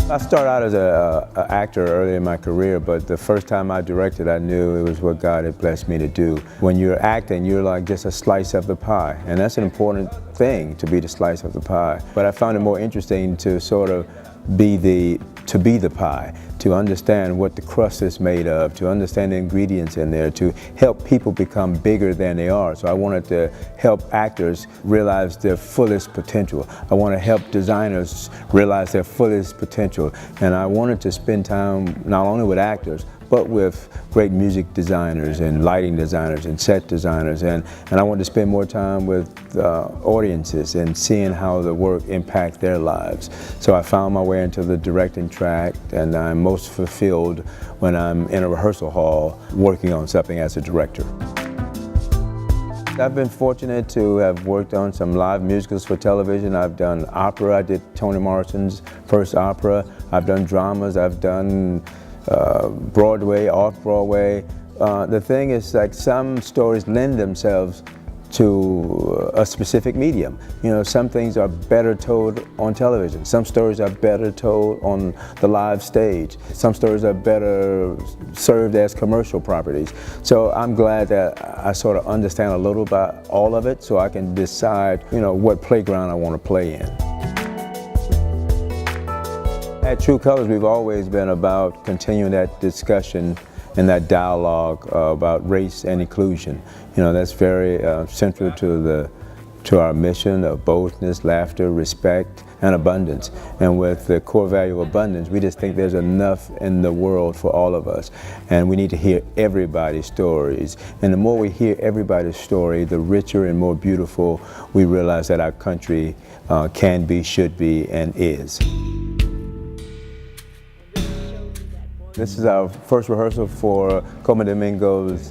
I started out as an actor early in my career, but the first time I directed, I knew it was what God had blessed me to do. When you're acting, you're like just a slice of the pie, and that's an important thing, to be the slice of the pie. But I found it more interesting to sort of be the pie, to understand what the crust is made of, to understand the ingredients in there, to help people become bigger than they are. So I wanted to help actors realize their fullest potential. I want to help designers realize their fullest potential. And I wanted to spend time not only with actors, but with great music designers and lighting designers and set designers. And I wanted to spend more time with audiences and seeing how the work impacts their lives. So I found my way into the directing track, and I'm most fulfilled when I'm in a rehearsal hall working on something as a director. I've been fortunate to have worked on some live musicals for television. I've done opera. I did Toni Morrison's first opera. I've done dramas. I've done Broadway, off-Broadway. The thing is, like, some stories lend themselves to a specific medium. You know, some things are better told on television. Some stories are better told on the live stage. Some stories are better served as commercial properties. So I'm glad that I sort of understand a little about all of it, so I can decide, you know, what playground I want to play in. At True Colors, we've always been about continuing that discussion and that dialogue about race and inclusion. You know, that's very central to our mission of boldness, laughter, respect, and abundance. And with the core value of abundance, we just think there's enough in the world for all of us. And we need to hear everybody's stories. And the more we hear everybody's story, the richer and more beautiful we realize that our country can be, should be, and is. This is our first rehearsal for Como Domingo's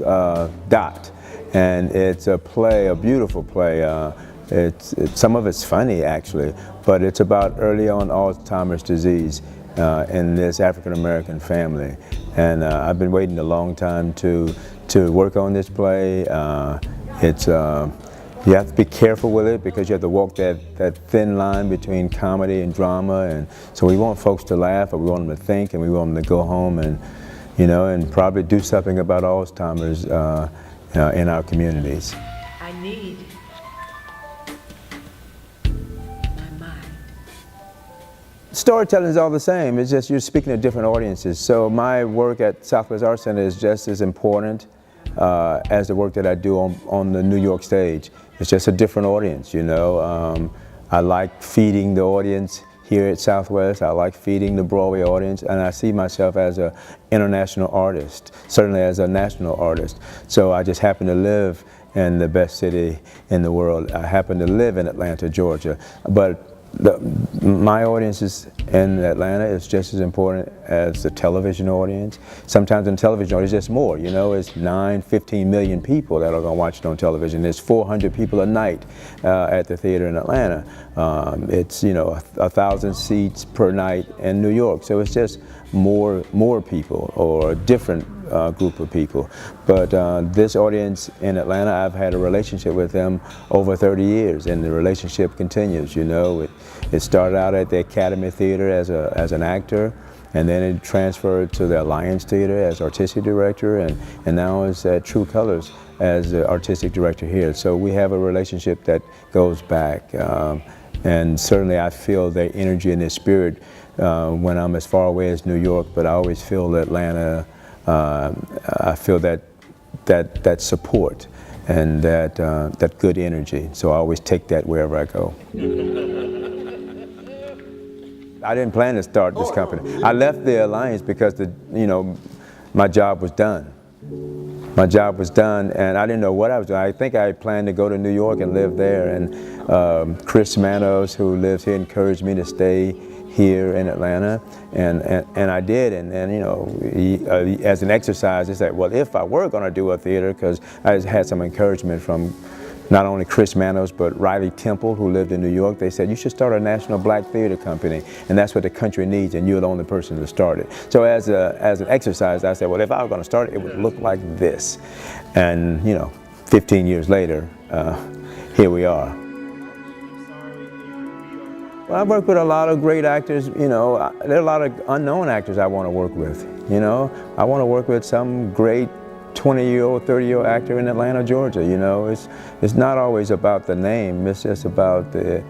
Dot, and it's a play, a beautiful play. Some of it's funny, actually, but it's about early on Alzheimer's disease in this African-American family. And I've been waiting a long time to work on this play. You have to be careful with it because you have to walk that thin line between comedy and drama, and so we want folks to laugh, but we want them to think, and we want them to go home and, you know, and probably do something about Alzheimer's in our communities. I need my mind. Storytelling is all the same. It's just you're speaking to different audiences. So my work at Southwest Arts Center is just as important as the work that I do on the New York stage. It's just a different audience, you know. I like feeding the audience here at Southwest. I like feeding the Broadway audience, and I see myself as an international artist, certainly as a national artist. So I just happen to live in the best city in the world. I happen to live in Atlanta, Georgia, but my audience in Atlanta is just as important as the television audience. Sometimes in television audience, there's more. You know, it's 15 million people that are going to watch it on television. There's 400 people a night at the theater in Atlanta. It's, you know, 1,000 seats per night in New York. So it's just more people, or a different group of people. But this audience in Atlanta, I've had a relationship with them over 30 years, and the relationship continues. You know, it started out at the Academy Theater as an actor, and then it transferred to the Alliance Theater as artistic director, and now it's at True Colors as the artistic director here. So we have a relationship that goes back, and certainly I feel their energy and their spirit when I'm as far away as New York, but I always feel Atlanta. I feel that support and that good energy. So I always take that wherever I go. I didn't plan to start this company. I left the Alliance because my job was done. My job was done, and I didn't know what I was doing. I think I planned to go to New York and live there, and Chris Manos, who lives here, encouraged me to stay here in Atlanta, and I did, and you know, as an exercise, he said, well, if I were going to do a theater, because I had some encouragement from not only Chris Manos, but Riley Temple, who lived in New York. They said, you should start a national black theater company, and that's what the country needs, and you're the only person to start it. So as an exercise, I said, well, if I were going to start it, it would look like this. And, you know, 15 years later, here we are. Well, I've worked with a lot of great actors, you know. There are a lot of unknown actors I want to work with, you know. I want to work with some great 20-year-old, 30-year-old actor in Atlanta, Georgia, you know. It's not always about the name, it's just about the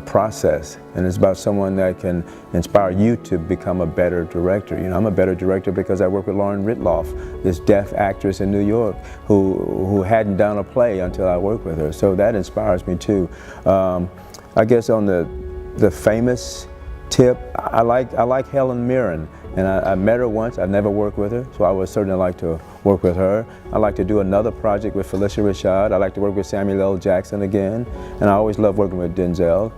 process, and it's about someone that can inspire you to become a better director. You know, I'm a better director because I work with Lauren Ritloff, this deaf actress in New York who hadn't done a play until I worked with her. So that inspires me too. I guess on the famous tip, I like Helen Mirren, and I met her once. I never worked with her, so I would certainly like to work with her. I like to do another project with Felicia Rashad. I like to work with Samuel L. Jackson again, and I always love working with Denzel.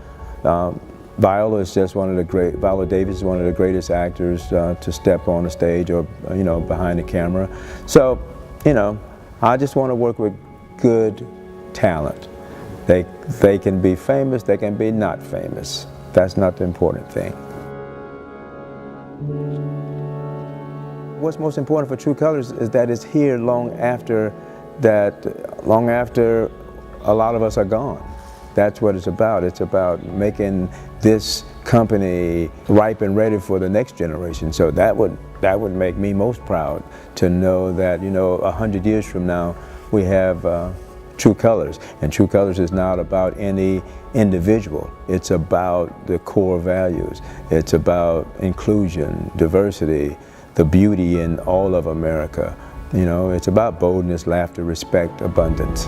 Viola is just Viola Davis is one of the greatest actors to step on the stage or, you know, behind the camera. So, you know, I just want to work with good talent. They can be famous, they can be not famous. That's not the important thing. What's most important for True Colors is that it's here long after a lot of us are gone. That's what it's about. It's about making this company ripe and ready for the next generation. So that would make me most proud to know that, you know, 100 years from now we have True Colors. And True Colors is not about any individual. It's about the core values. It's about inclusion, diversity, the beauty in all of America. You know, it's about boldness, laughter, respect, abundance.